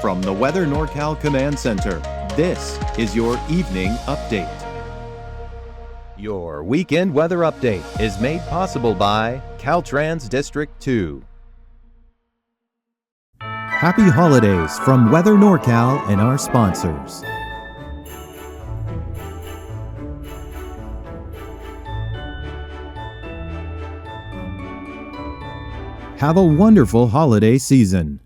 From the Weather NorCal Command Center, this is your Evening Update. Your weekend weather update is made possible by Caltrans District 2. Happy holidays from Weather NorCal and our sponsors. Have a wonderful holiday season.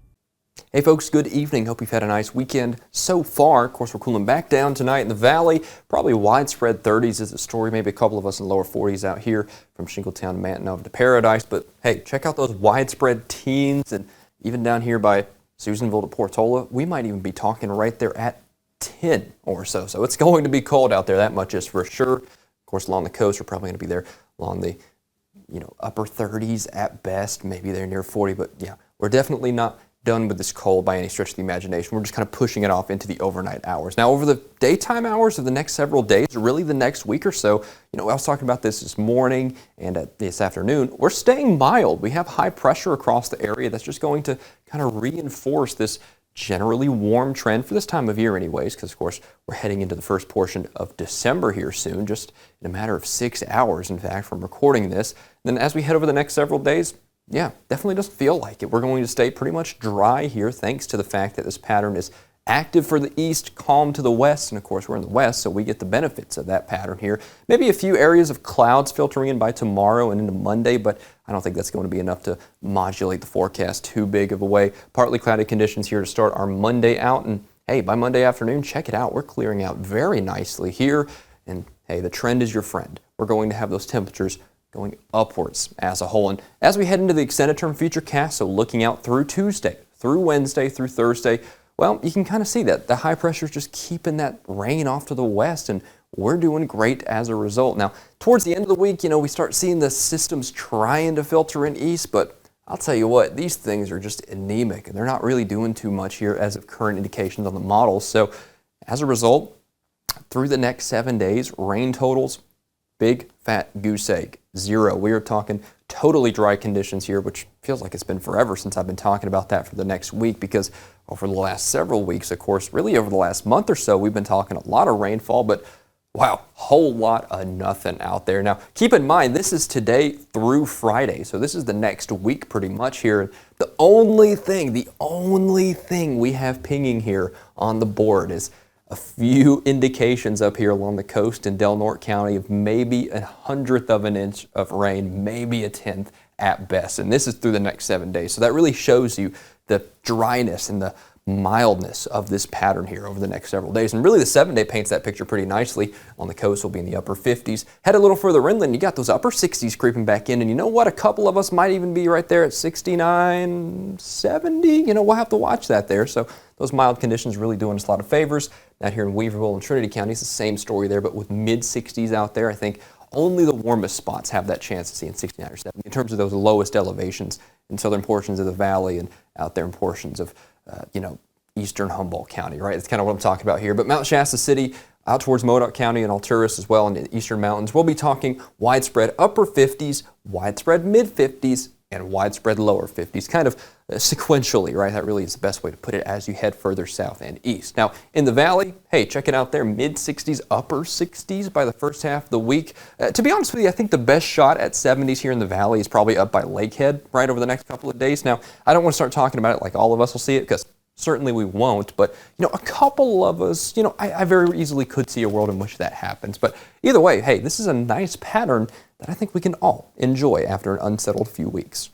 Hey folks, good evening. Hope you've had a nice weekend so far. Of course, we're cooling back down tonight in the valley. Probably widespread 30s is the story. Maybe a couple of us in the lower 40s out here from Shingletown to Manton to Paradise. But hey, check out those widespread teens, and even down here by Susanville to Portola, we might even be talking right there at 10 or so. So it's going to be cold out there, that much is for sure. Of course, along the coast, we're probably going to be there along the upper 30s at best, maybe they're near 40. But yeah, we're definitely not done with this cold by any stretch of the imagination. We're just kind of pushing it off into the overnight hours. Now, over the daytime hours of the next several days, or really the next week or so, I was talking about this morning and this afternoon, we're staying mild. We have high pressure across the area that's just going to kind of reinforce this generally warm trend for this time of year anyways, because of course we're heading into the first portion of December here soon, just in a matter of 6 hours, in fact, from recording this. And then as we head over the next several days, yeah, definitely doesn't feel like it. We're going to stay pretty much dry here thanks to the fact that this pattern is active for the east, calm to the west, and of course we're in the west, so we get the benefits of that pattern here. Maybe a few areas of clouds filtering in by tomorrow and into Monday, but I don't think that's going to be enough to modulate the forecast too big of a way. Partly cloudy conditions here to start our Monday out, and hey, by Monday afternoon, check it out. We're clearing out very nicely here, and hey, the trend is your friend. We're going to have those temperatures going upwards as a whole. And as we head into the extended term futurecast, so looking out through Tuesday, through Wednesday, through Thursday, well, you can kind of see that the high pressure is just keeping that rain off to the west, and we're doing great as a result. Now, towards the end of the week, we start seeing the systems trying to filter in east, but I'll tell you what, these things are just anemic, and they're not really doing too much here as of current indications on the models. So as a result, through the next 7 days, rain totals, big fat goose egg, 0. We are talking totally dry conditions here, which feels like it's been forever since I've been talking about that for the next week, because over the last several weeks, of course, really over the last month or so, we've been talking a lot of rainfall, but wow, whole lot of nothing out there. Now, keep in mind, this is today through Friday, so this is the next week pretty much here. The only thing we have pinging here on the board is a few indications up here along the coast in Del Norte County of maybe 1/100th of an inch of rain, maybe 1/10 at best. And this is through the next 7 days. So that really shows you the dryness and the mildness of this pattern here over the next several days. And really the 7-day paints that picture pretty nicely. On the coast will be in the upper 50s. Head a little further inland, you got those upper 60s creeping back in. And you know what? A couple of us might even be right there at 69, 70. We'll have to watch that there. So those mild conditions really doing us a lot of favors. Out here in Weaverville and Trinity counties, the same story there, but with mid-60s out there. I think only the warmest spots have that chance of seeing 69 or 70 in terms of those lowest elevations in southern portions of the valley and out there in portions of eastern Humboldt County, right? That's kind of what I'm talking about here. But Mount Shasta City, out towards Modoc County and Alturas as well in the eastern mountains, we'll be talking widespread upper 50s, widespread mid-50s, and widespread lower 50s, kind of sequentially, right? That really is the best way to put it as you head further south and east. Now, in the valley, hey, check it out there, mid-60s, upper 60s by the first half of the week. To be honest with you, I think the best shot at 70s here in the valley is probably up by Lakehead, right, over the next couple of days. Now, I don't want to start talking about it like all of us will see it, because certainly we won't, but a couple of us, I very easily could see a world in which that happens. But either way, hey, this is a nice pattern that I think we can all enjoy after an unsettled few weeks.